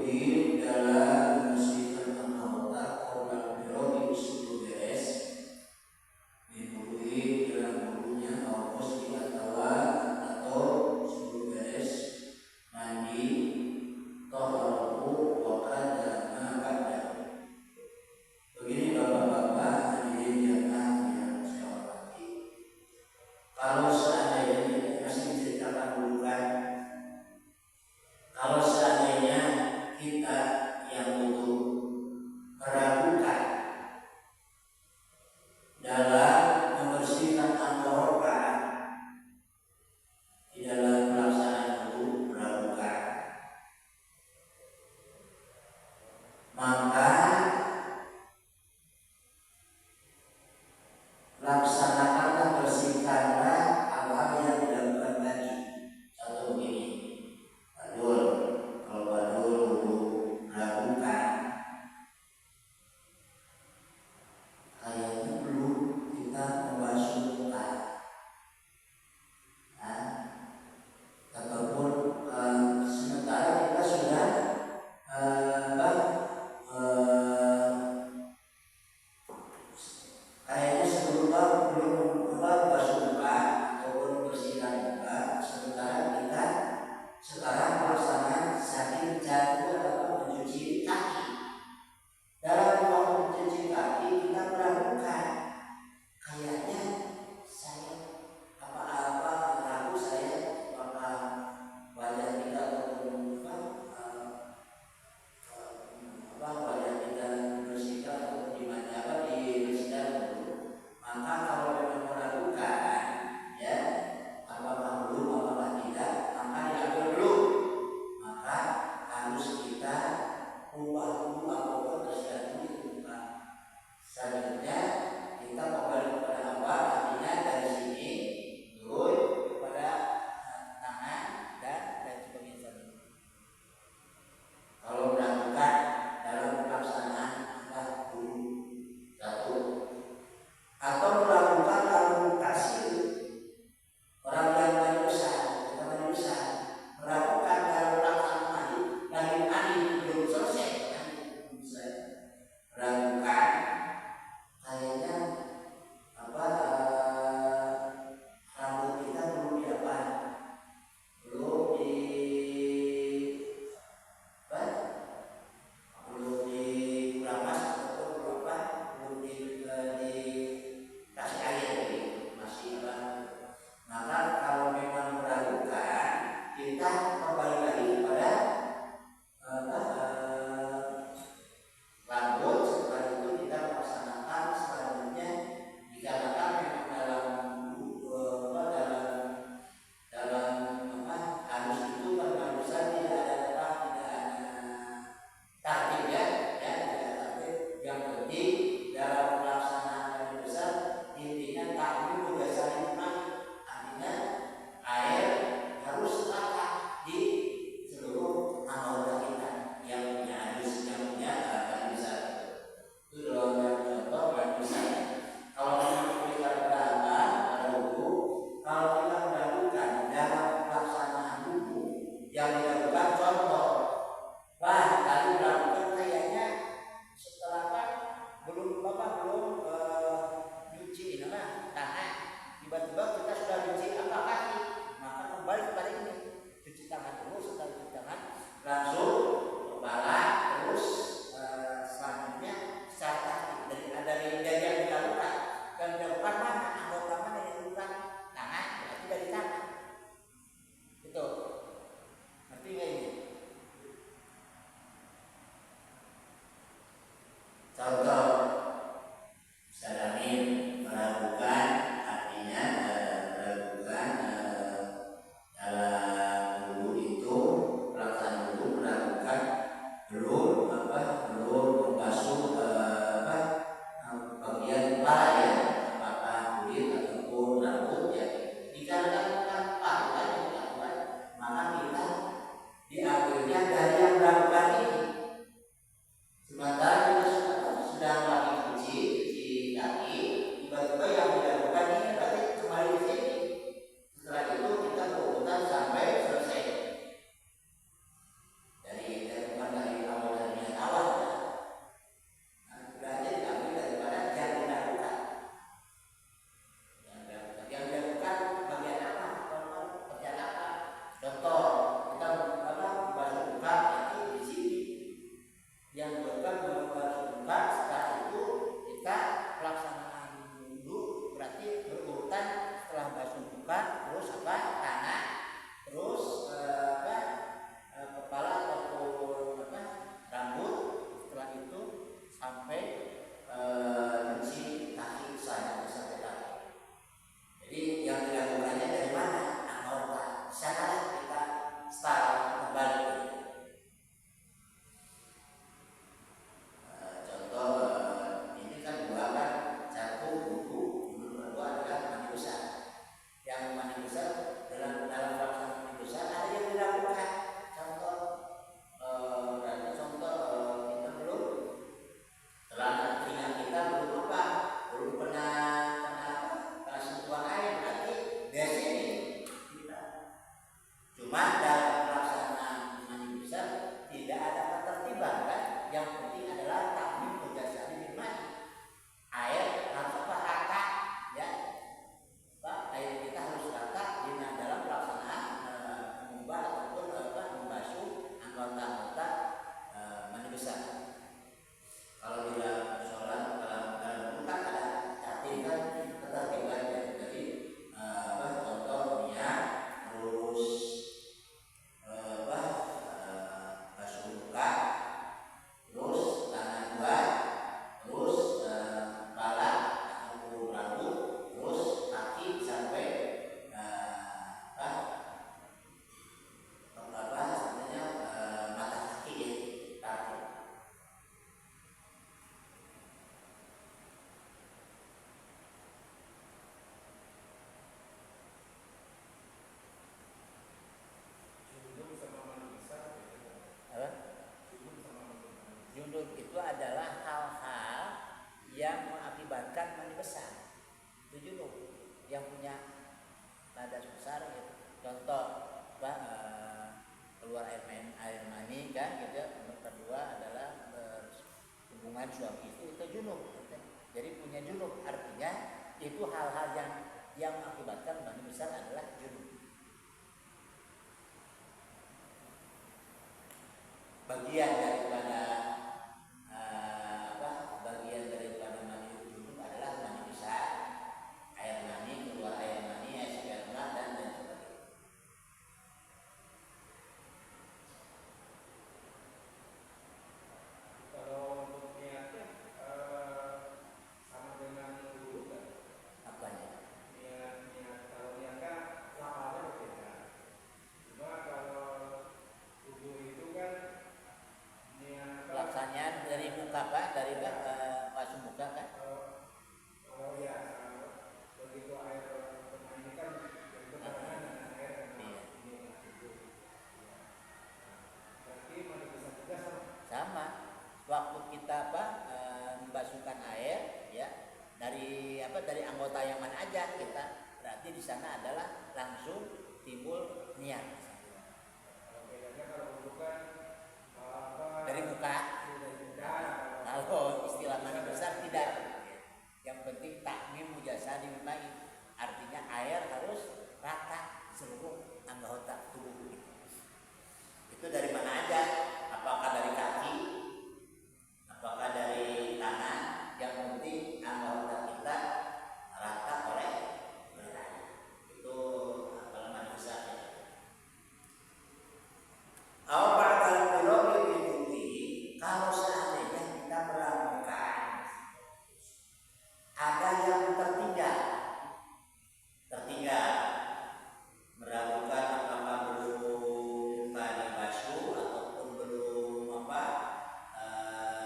Dihului dalam membersihkan anggota korban biologi sebelum beres, dihului dalam bulunya kaos atau sebelum beres mandi toharaku wakar dalam pada. Begini bapak-bapak hadirin yang saya hormati. Kalau seandainya masih diceritakan dulu kan, kalau seandainya kita yang butuh meragukan dalam membersihkan anggota di dalam pelaksanaan wudu meragukan, maka laksanakanlah, bersihkanlah hal-hal yang dilakukan tadi. Contoh begini, badul, kalau badul wudu meragukan, kayaknya perlu kita membasuh muka, ataupun sementara kita sudah kayaknya sebelum membasuh muka ataupun membersihkan muka, sementara kita sekarang pelaksanaan sakit jatuh atau mencuci kaki. Dalam waktu mencuci kaki kita meragukan, kayaknya saya ragu saya apakah wajah kita ataupun wajah kita bersihkan atau dibersihkan dulu. Maka kalau memang meragukan, ya apakah belum apakah tidak, maka diambil dulu. Maka harus kita ubah dulu apapun terjadi itu. Selanjutnya kita kembali kepada awal, artinya dari sini turun kepada tangan dan sebagainya. Kalau meragukan dalam pelaksanaan wudu satu, atau melakukan lalu kasih orang yang tadi besar, melakukan kalau pelaksanaan lagi belum selesai, dengan suami itu junub. Jadi punya junub artinya itu hal-hal yang mengakibatkan mani besar adalah junub. Bagian daripada bagian daripada mani junub adalah mani besar, air mani, keluar air mani, sperma dan sebagainya. Kalau untuk niatnya sama dengan wudu kan? Apanya? Niat kalau niat kan lafalnya berbeda. Cuma kalau wudu itu kan niat Pelaksanaan dari muka Pak, dari masuk muka kan? Kalau ya begitu air bermain ini kan begitu barengan dengan air Iya. ini wudu. Berarti mandi besar juga Sama. Waktu kita membasuhkan air ya dari anggota yang mana aja kita, berarti di sana adalah langsung timbul niat. Kalau bedanya kalau wudu kan Dari muka. Kalau istilah mani besar tidak. Yang penting takmim mujasadi main, artinya air harus rata seluruh anggota tubuh. Itu dari mana aja? Apakah dari kaki? Apakah dari tangan? Yang penting anggota kita rata oleh air. Itu kalau mani besar. Kalau seandainya kita meragukan ada yang tertinggal meragukan apakah belum tadi basuh ataupun belum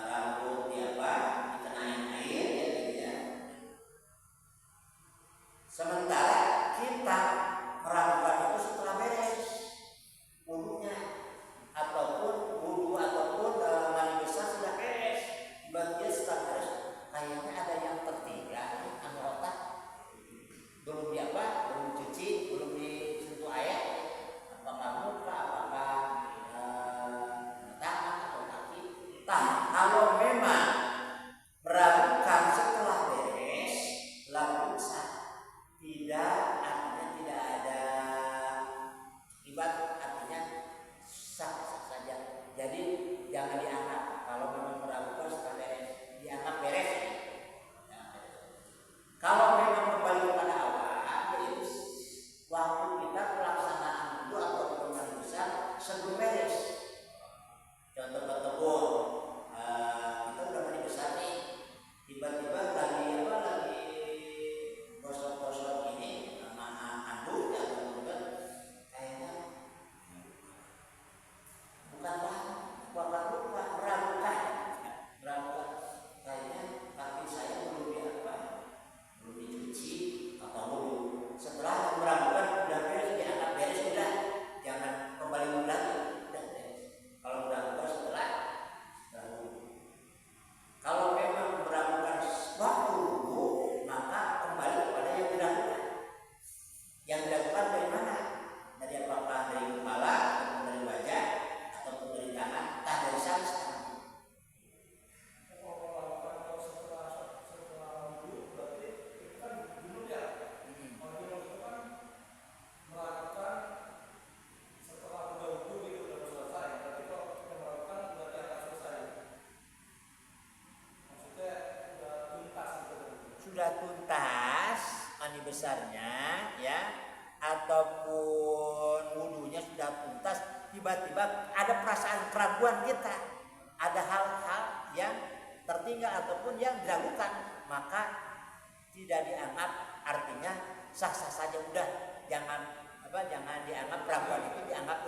rambut dikenain air ya gitu ya. Sementara kita meragukan itu setelah beres wudunya ataupun mani besar sudah beres, berarti setelah beres kayaknya ada yang tertinggal anggota belum belum cuci, belum disentuh air, apakah muka, apakah tangan atau kaki. Kalau memang meragukan setelah beres lalu sah, tidak artinya tidak ada ibadah, artinya sah saja. Jadi jangan dianggap kalau memang meragukan setelah beres, dianggap beres. Kalau memang kembali kepada awal, yaitu waktu kita pelaksanaan wudu atau mani besar sebelum beres. Contoh ketebur, kita udah mani besar nih, tiba-tiba lagi gosok-gosok ini anduk ya kemudian kayaknya bukan lupa meragukan kayaknya kaki saya belum dicuci atau wudu. Setelah meragukan udah beres, dianggap beres, sudah jangan kembali wudu lagi, udah beres. Kalau meragukan setelah wudu. Kalau memang meragukan waktu wudu, maka kembali kepada yang diragukan. Yang diragukan dari mana? Dari apakah dari kepala ataupun dari wajah ataupun dari tangan, dari salis. Sudah tuntas mani besarnya ya ataupun wudunya sudah tuntas, tiba-tiba ada perasaan keraguan kita, ada hal-hal yang tertinggal ataupun yang diragukan, maka tidak dianggap, artinya sah-sah saja, udah jangan dianggap keraguan itu dianggap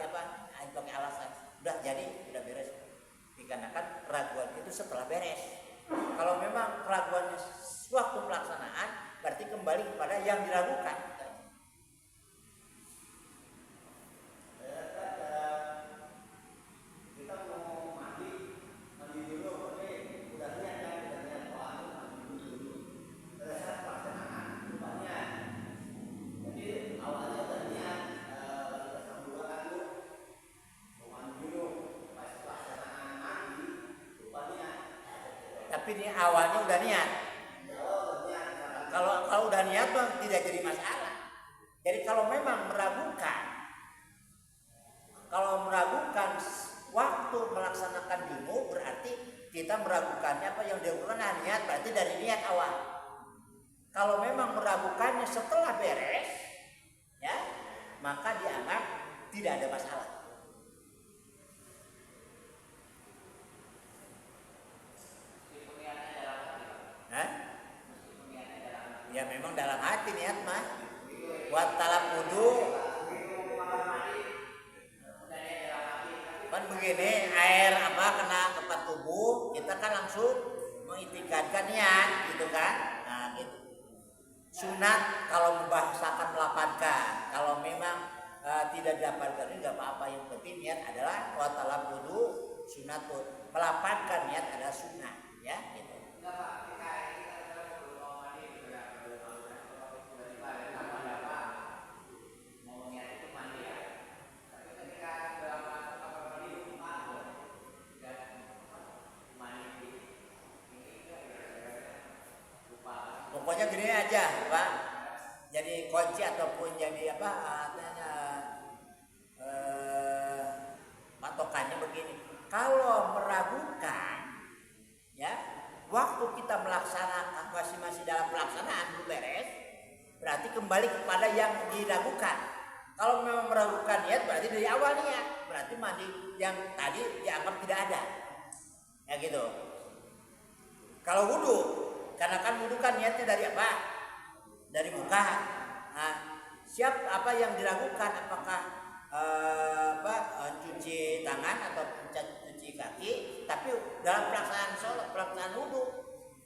pakai alasan, udah jadi udah beres, dikarenakan keraguan itu setelah beres. Kalau memang keraguannya waktu pelaksanaan, berarti kembali kepada yang diragukan. Kita mau mandi dulu, udah niat mandi dulu. Pada saat pelaksanaan, rupanya, jadi awalnya udah niat, Tapi ini awalnya udah niat. Kalau udah niat bang tidak jadi masalah. Jadi kalau memang meragukan waktu melaksanakan junub berarti kita meragukannya apa yang dilakukan niat berarti dari niat awal. Kalau memang meragukannya setelah beres, ya maka dianggap tidak ada masalah. Hah? Ya memang dalam hati niat mah. Buat talak wudu kan begini, air apa kena tempat tubuh kita kan langsung mengitikadkan niat gitu kan. Nah gitu. Sunat kalau membahasakan melapankan, kalau memang tidak didapatkan ini nggak apa-apa, yang penting niat adalah wa talab wudu sunatun, melapankan niat adalah sunat ya gitu. Pokoknya gini aja Pak, jadi kunci ataupun jadi apa patokannya begini. Kalau meragukan ya waktu kita melaksanakan masih dalam pelaksanaan belum beres, berarti kembali kepada yang diragukan. Kalau memang meragukan niat berarti dari awal niat, berarti mandi yang tadi dianggap tidak ada ya gitu. Kalau wudu, karena kan wudu kan niatnya dari apa? Dari muka. Nah, siap apa yang diragukan, apakah cuci tangan atau cuci kaki, tapi dalam pelaksanaan sholat, pelaksanaan wudu,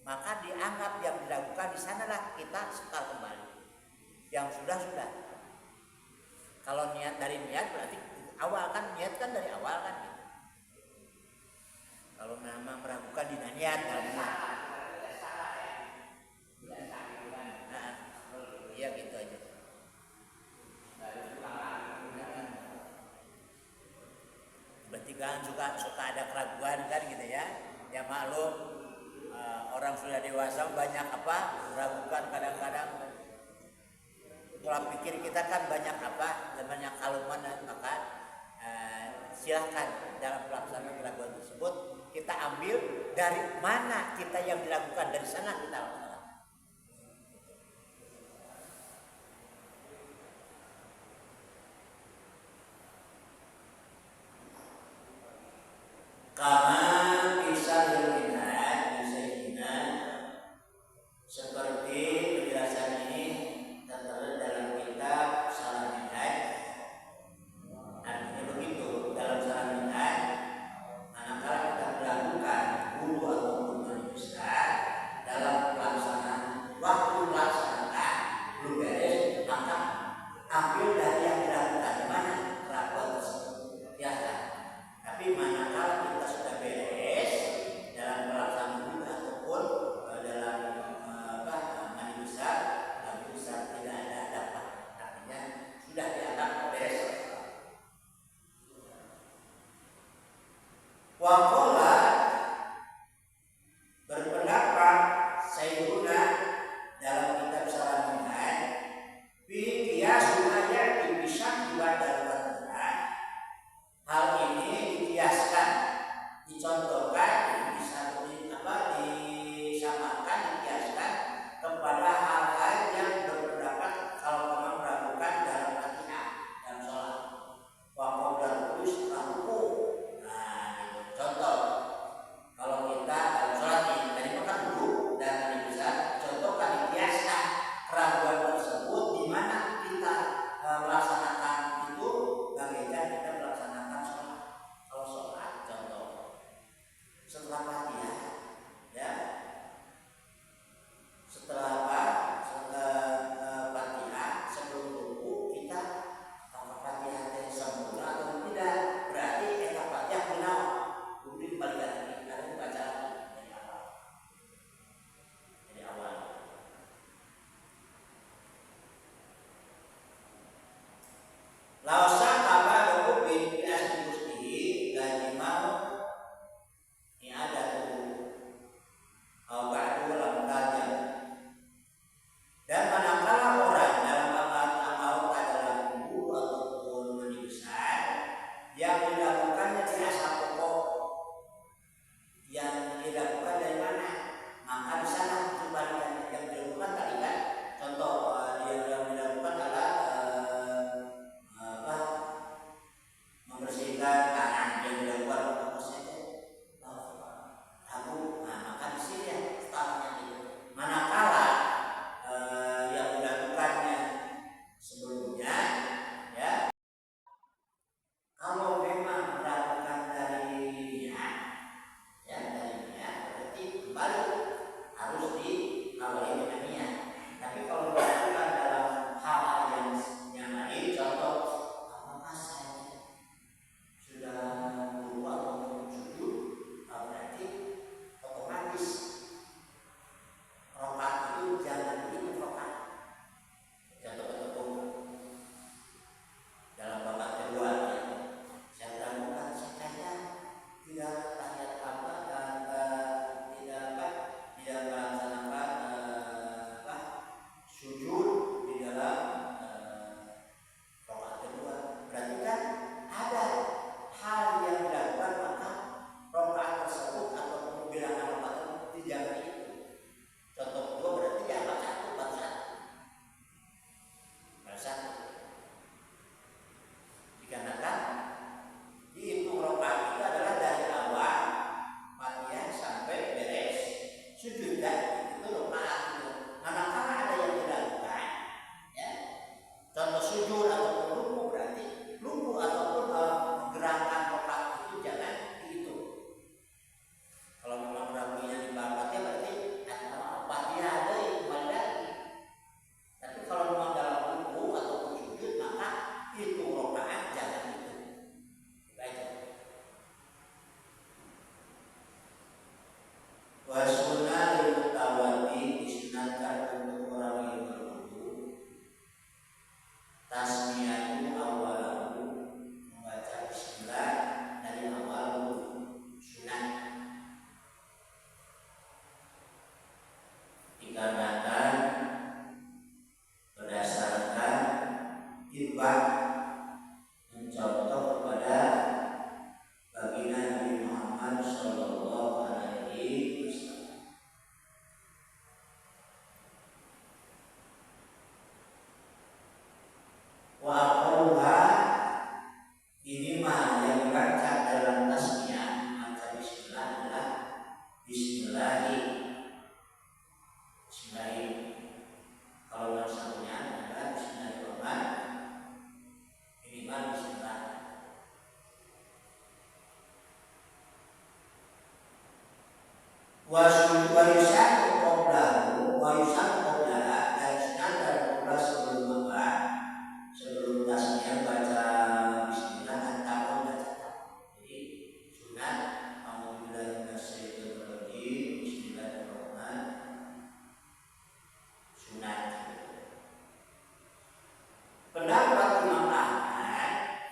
maka dianggap yang diragukan di sanalah kita sekal kembali. Yang sudah. Kalau niat dari niat berarti awal kan, niat kan dari awal kan gitu. Kalau memang meragukan di niat dalam niat. Iya gitu aja. Berarti kan suka ada keraguan kan gitu ya. Ya maklum orang sudah dewasa banyak apa meragukan kadang-kadang. Pola pikir kita kan banyak apa, banyak kaluman, maka silahkan dalam pelaksanaan keraguan tersebut kita ambil dari mana kita yang dilakukan, dari sana kita lakukan. Kama bisa seperti penjelasan ini tertera dalam kitab Salah Minhaj. Artinya begitu, dalam Salah Minhaj manakala kita melakukan wudu ataupun mandi besar dalam pelaksanaan Wayusan qoblahu dan sunat dan qoblah sebelum apa? Sebelum tasmiyah baca bismillah atau baca. Jadi sunat a'udzubillahi minasyaitonir rajim bismillahirrahmanirrahim. Sunat. Pendapat Imam Ahmad,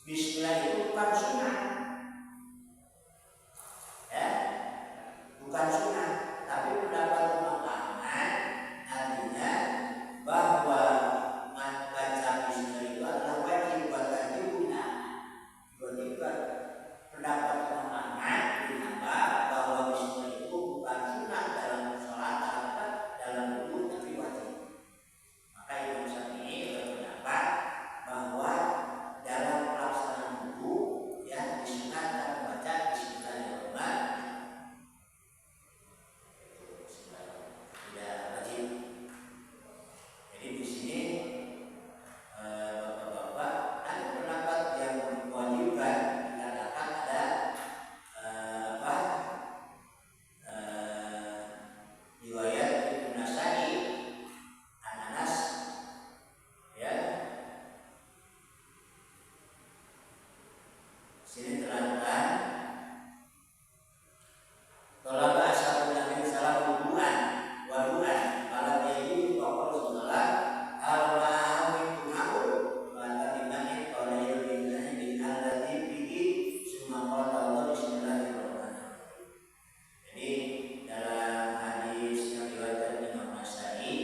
bismillah itu bukan sunat. Bukan sunnah, tapi pendapat Imam Ahmad artinya bahwa baca bismillah itu adalah wajib buat wajibnya. Wajibkan pendapat Imam Ahmad kenapa bahwa bismillah itu bukan sunnah dalam sholat dalam wudhu tapi wajib. Maka Imam Syafi'i berpendapat bahwa dalam pelaksanaan wudhu ya disunahkan membaca bismillahirrahmanirrahim. Jadi di sini bapak-bapak ada pendapat yang mewajibkan dikatakan ada riwayat Ibnu Nasai Anas ya. Sini terangkan tolak asal Nabi salam wuduan waduan kalau dia ini pokok salat al-ma'am itu aku maka dimana kalau dia bilangnya bin alladzi bihi summa qala Allah bismillahirrahmanirrahim. Jadi dalam hadis yang diriwayatkan Imam Nasai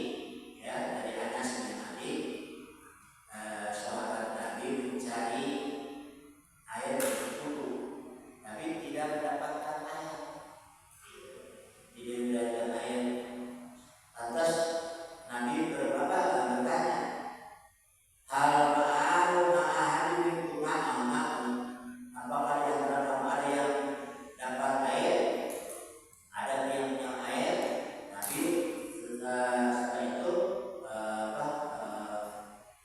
ya dari Anas bin Malik sahabat Nabi mencari air untuk wudu tapi tidak mendapatkan air. Tidak mendapatkan air. Lantas Nabi bertanya, hal ma'ahadu minkum ma'amun, apakah di antara kamu ada yang dapat air? Ada yang punya air? Nabi setelah itu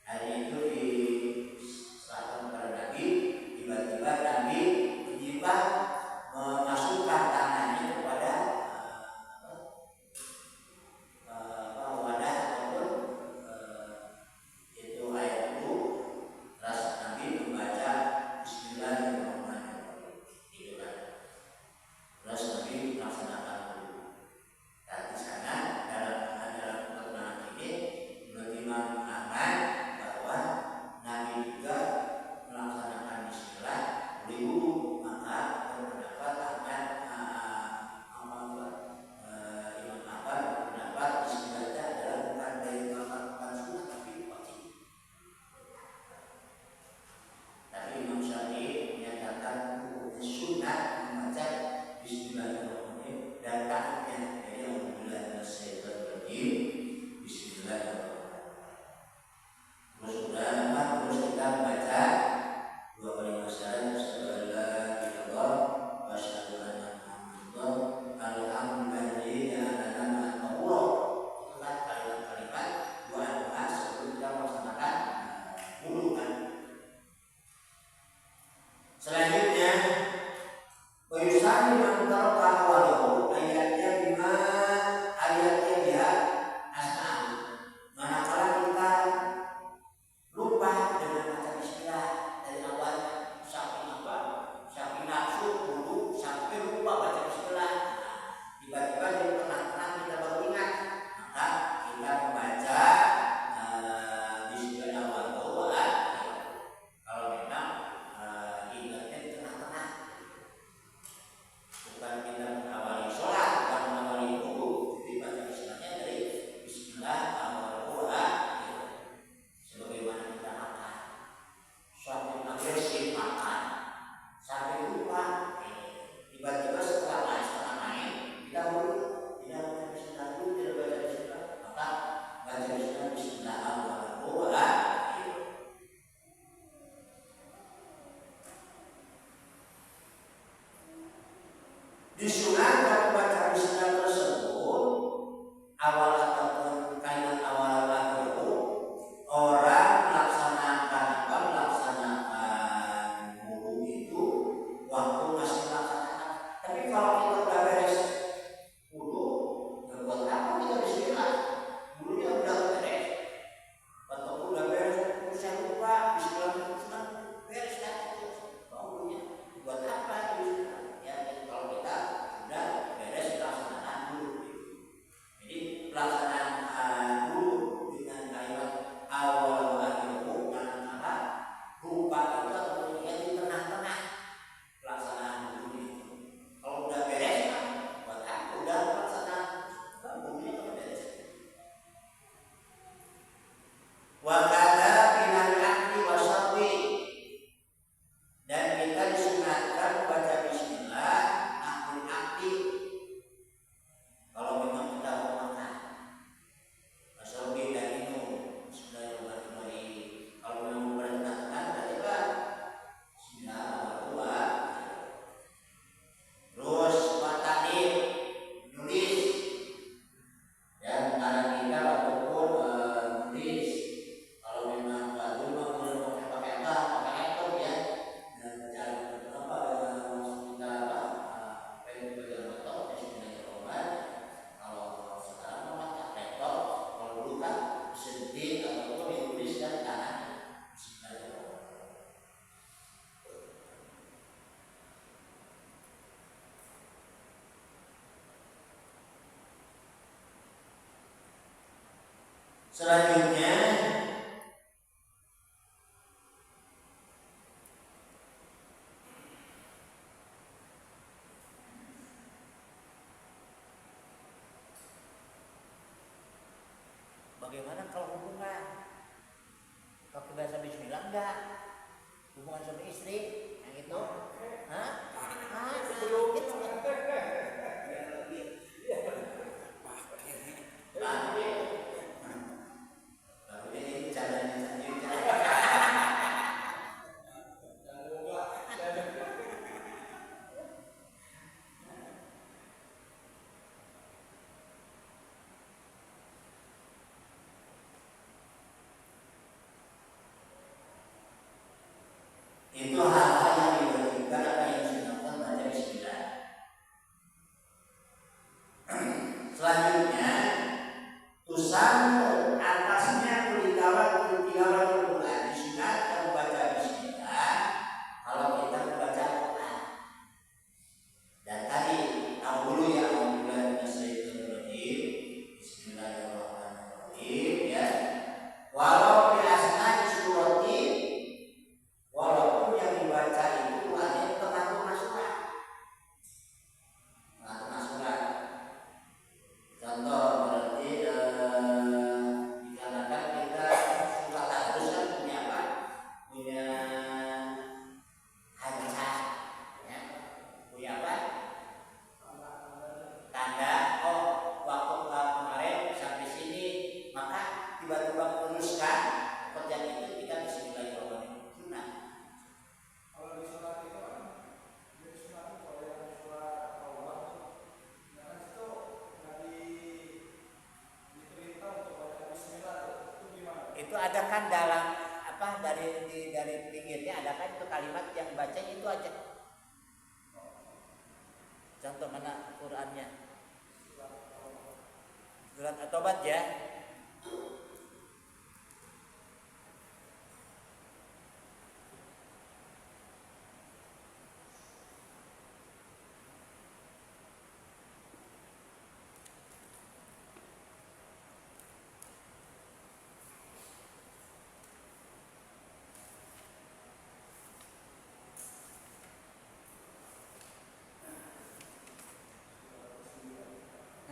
air itu diserahkan kepada Nabi. Tiba-tiba Nabi memasukkan tangannya kepada wadah ataupun itu air itu, terus Nabi membaca bismillahirrahmanirrahim gitu kan. Terus Nabi melaksanakan wudu. Dan di sana dalam keterangan ini menurut Imam Ahmad bahwa Nabi juga melaksanakan bismillah di wudu. Maka berpendapat Imam Ahmad berpendapat bismillah adalah bukan dari bukan sunnah tapi wajib. Tapi Imam Syafi'i menyatakan sunnah membaca bismillahirrahmanirrahim dan takutnya dari a'udzubillahi minasyaitonir rajim bismillahirrahmanirrahim. Terus kita membaca dua kalimat syahadat asyhadu an la ilaha illallah wa asyhadu anna muhammadar alhamdulillahi ja'alana ma'al itu kan kalimat-kalimat doa-doa sebelum kita melaksanakan wudu kan. Selanjutnya Wayusani mantar kawalahu ayatnya dia asna'am. Manakala kita lupa dengan baca bismillah dari awal sampai nafsu wudu sampai lupa baca bismillah. Tiba-tiba di tengah-tengah kita baru ingat, maka kita membaca bismillah awal doa. Kalau memang ingatnya di tengah-tengah, bukan kita mengawali sholat, bukan mengawali wudu, jadi baca bismillahnya dari bismillah awal doa. Sebagaimana kita makan, sampai agresif makan, sampai lupa, tiba-tiba setelah main kita tidak baca bismillah dulu, tidak baca bismillah, maka baca bismillah awal doa. Disunahkan baca bismillah tersebut awal ataupun kalimat awal itu orang melaksanakan wudu itu waktu masih melaksanakan. Tapi kalau kita udah beres Selanjutnya bagaimana kalau hubungan? Pakai bahasa bismillah enggak? Hubungan suami istri yang itu? Hah? Gitu. baru ini caranya sendiri. Itu hal-hal yang diwajibkan apa yang disunahkan baca bismillah. Selanjutnya tusamul atasnya tilawatul Quran, disunahkan membaca bismillah kalau kita membaca Quran. Dan tadi tahu dulu ya, alhamdulillah minasyaitonirrajim, bismillahirrahmanirrahim ya. Walau di asnai surati, walaupun yang dibaca itu hanya tengah-tengah surat. Tengah-tengah surat. Contoh berarti dikarenakan kita surat tadarus kan punya apa? Punya hajat, ya. Punya apa? Tanda. Oh, waktu kemarin sampai sini, maka tiba-tiba meneruskan pekerjaan itu kita bismillahirrahmanirrahim. Sunnah. Kalau di surat itu kan, di surat itu kalau yang surat Allah itu, ya kan itu nggak diperintah untuk baca bismillah itu gimana? Itu ada kan dalam apa dari pinggirnya ada kan itu kalimat yang baca itu aja. Contoh mana Qurannya? Surat At-Taubah ya.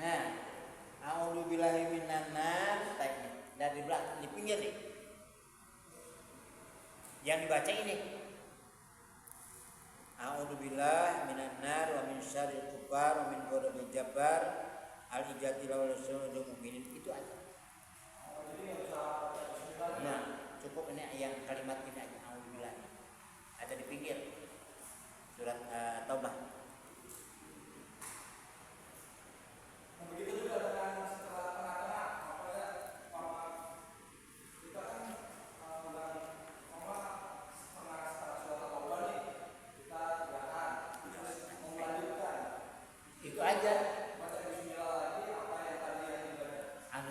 Nah, a'udzubillahi minan nar, dari belakang di pinggir nih. Yang dibaca ini. A'udzubillahi minan nar wa min syarril kufar wa min ghadabil jabbar al-ijati wal sunul mu'minin, itu aja. Jadi nggak usah baca bismillah. Nah, cukup ini yang kalimat ini aja, a'udzubillah. Ada di pinggir surat Taubah. Begitu juga dengan setelah tengah-tengah, makanya kita kan bulan setengah surat Al-Baqarah nih, kita gerakan, terus melanjutkan, Itu aja. baca bismillah lagi, apa yang tadi yang dibaca,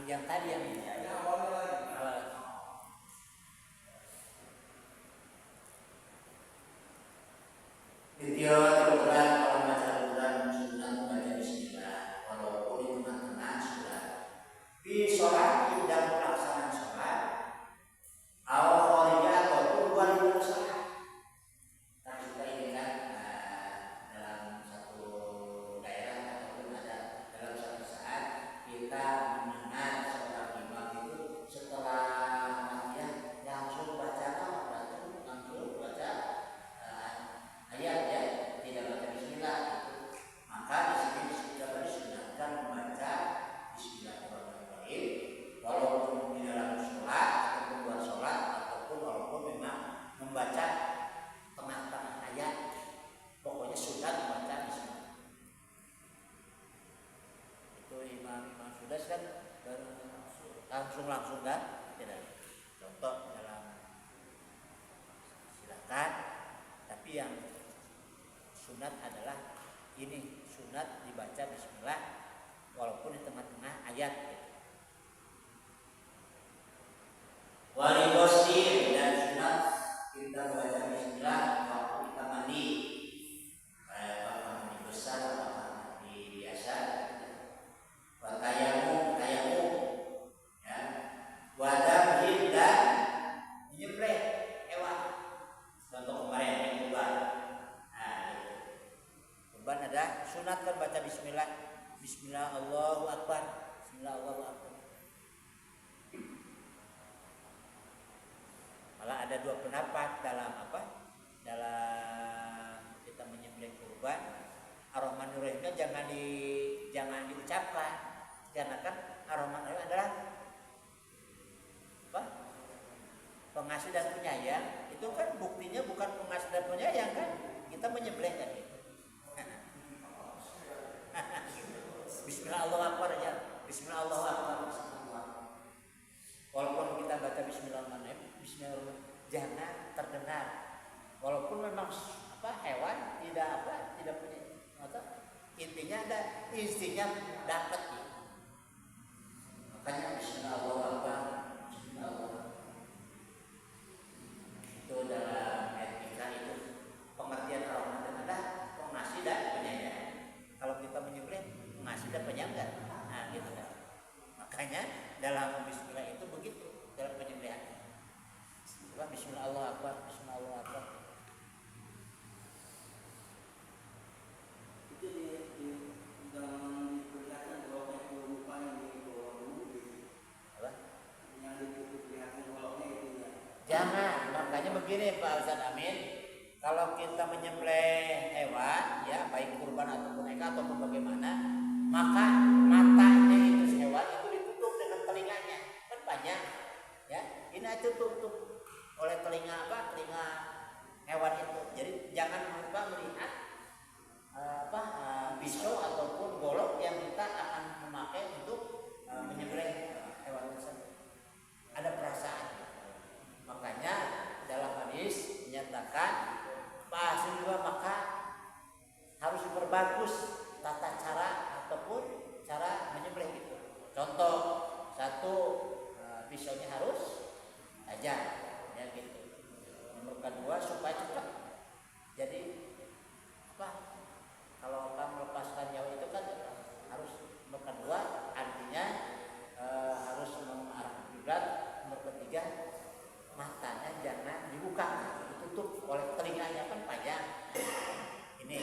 Yang tadi yang ini awalnya lagi. awal. Video Al-Quran, kalau baca Al-Quran sunnah membaca bismillah walaupun di tengah-tengah surat. Di sholat dalam pelaksanaan sholat, awal kharijah ataupun luar dari sholat. Tapi kita ini kan dalam satu daerah ataupun ada dalam satu saat kita mendengar seorang imam itu setelah Fatihah langsung baca langsung baca ayat ya, tidak baca bismillah gitu. Maka di sini kita disunahkan membaca bismillahirrahmanirrahim walaupun di dalam sholat ataupun luar sholat ataupun walaupun memang membaca tengah-tengah ayat, pokoknya sunnah membaca bismillah. Itu imam sudah kan langsung kan tidak. Contoh dalam silakan, tapi yang sunat adalah ini, sunat dibaca bismillah walaupun di tengah-tengah ayat. Wali ghusli, dan sunat kita baca bismillah waktu kita mandi, kayak mandi besar atau mandi biasa. Tayamum ya, baca bismillah, bismillah Allahu akbar, bismillah Allahu akbar. Malah ada dua pendapat dalam apa? Dalam kita menyembelih kurban, ar-Rahmanir-Rahimnya jangan diucapkan, karena kan ar-Rahmanir-Rahim adalah apa? Pengasih dan penyayang. Itu kan buktinya bukan pengasih dan penyayang kan? Kita menyembelih kan itu. Bismillah Allahu akbar aja. Bismillah Allahu akbar. Walaupun kita baca bismillahirrahmanirrahim, bismillahirrahmanirrahim jangan terdengar. Walaupun memang apa hewan tidak punya intinya ada intinya dapat ya. Makanya bismillah Allahu akbar. Itu dalam etika itu pengertian Ar-Rahman adalah pengasih dan penyayang. Kalau kita menyembelih pengasih dan penyayang, nah gitu kan. Makanya dalam bismillah itu begitu dalam penyembelihan. Bismillah Allahu akbar, bismillah Allahu akbar. Itu jangan diperlihatkan goloknya itu lupa yang dibawa dulu Apa? yang diperlihatkan goloknya itu ya. Jangan, makanya begini Pak Ustaz Amin. Kalau kita menyembelih hewan, ya baik kurban ataupun eka ataupun bagaimana, maka matanya itu hewan itu ditutup dengan telinganya, kan panjang, ya. Ini tutup oleh telinga telinga hewan itu. Jadi jangan lupa melihat pisau ataupun golok yang kita akan memakai untuk menyembelih hewan tersebut. Ada perasaan. Makanya dalam hadis menyatakan juga maka harus diperbagus tata cara ataupun cara menyembelih itu. Contoh, satu pisaunya harus tajam, ya gitu. Nomor kedua supaya cepat. Jadi kalau kamu melepaskan nyawa itu kan harus. Nomor kedua artinya harus mengarah kiblat. Nomor ketiga matanya jangan dibuka, ditutup oleh telinganya kan panjang. Ini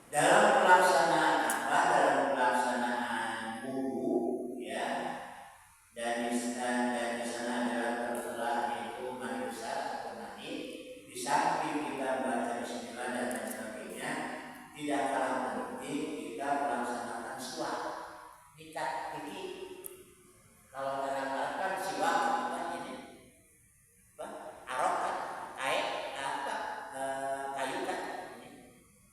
dalam pelaksanaan dalam pelaksanaan wudu ya, dan di sana adalah tertera itu manusia atau nanti di samping kita baca bismillah dan lain sebagainya, tidak kalah penting kita melaksanakan siwak, nikat gigi. Kalau dalam kan siwak ini arok kan, kayu kan.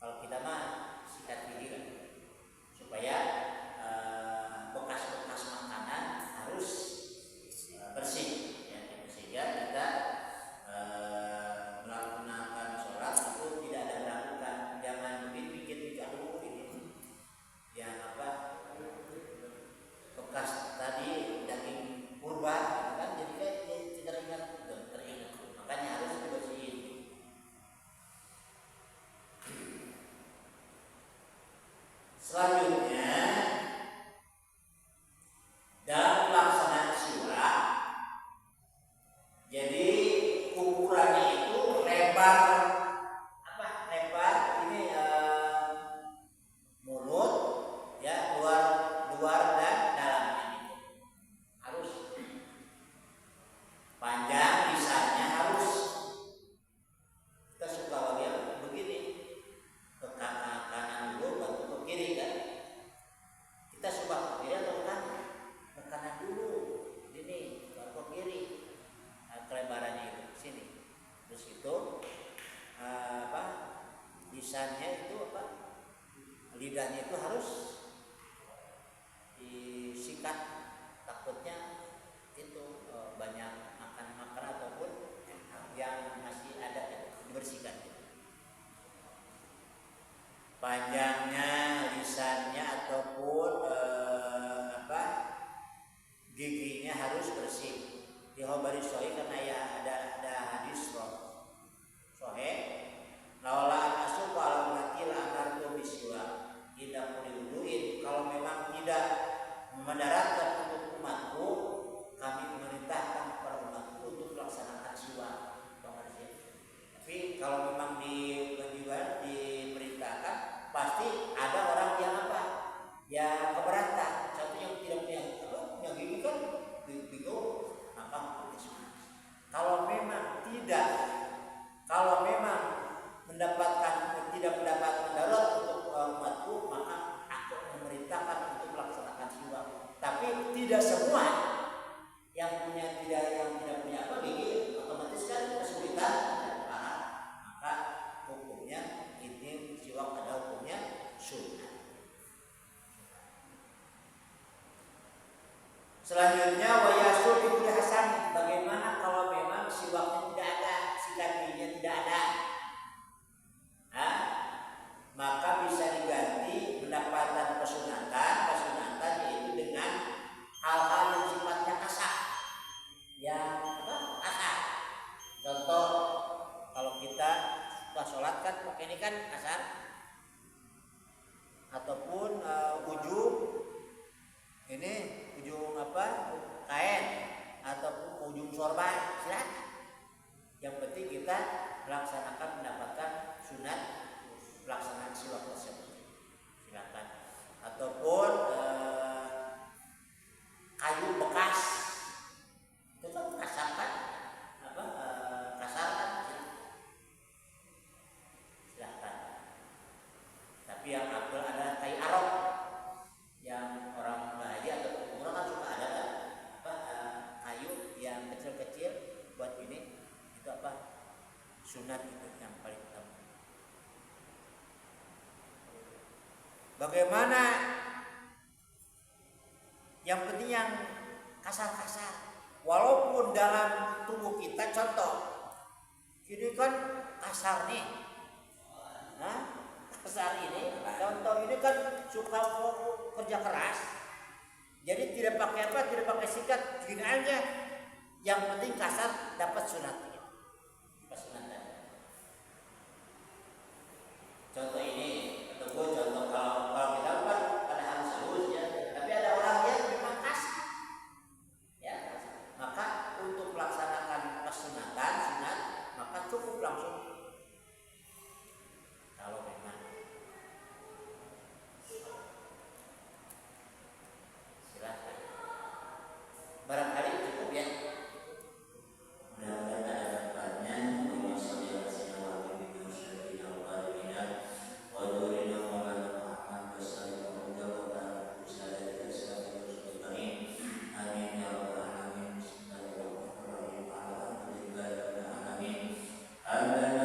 Kalau kita mah sikat gigi kan, supaya bekas-bekas makanan harus bersih, ya, sehingga kita melakukan sholat itu tidak ada melakukan. Jangan bikin aduh ini yang bekas tadi daging kurban kan, jadi kayak teringat. Makanya harus dibersihin. Selanjutnya dalam pelaksanaan siwak, jadi ukurannya itu lebar ini mulut ya, luar dan dalamnya itu harus panjang, lisannya harus. Kita suka bagian begini ke kanan dulu baru ke kiri kan. Kita suka ke kiri atau ke kanan dulu, ini baru ke kiri. Kelebarannya itu sini. Terus itu lisannya itu lidahnya itu harus disikat, takutnya itu banyak makan ataupun yang masih ada dibersihkan. Panjangnya lisannya ataupun giginya harus bersih. Di Khabari Sahih karena ya ada hadis roh Selanjutnya wayasul bikul hasan, bagaimana kalau memang si waktu tidak ada, si kakinya tidak ada, maka bisa diganti pendapatan kesunatan yaitu dengan hal-hal yang sifatnya kasar, yang kasar. Contoh, kalau kita setelah sholat kan pakai ini kan kasar, ataupun ujung kain ataupun ujung sorban, silakan. Yang penting kita melaksanakan mendapatkan sunat pelaksanaan siwak tersebut, silakan. Ataupun kayu bekas, itu kan kasar kan, kasar kan, silakan. Tapi yang afdal adalah kayu arok, yang orang haji atau umrah kan suka ada kayu yang kecil-kecil buat ini, itu sunat itu yang paling utama. Bagaimana yang penting yang kasar-kasar, walaupun dalam tubuh kita, contoh ini kan kasar nih, kasar ini, contoh ini kan suka kerja keras, jadi tidak pakai sikat, gini aja, yang penting kasar dapat sunat. Contoh ini, atau contoh kalau kita kan pada harus halus ya, tapi ada orang yang memang kasar, ya, maka untuk melaksanakan kesunatan sunat, maka cukup langsung. Kalau memang silakan, barangkali cukup ya. Amin.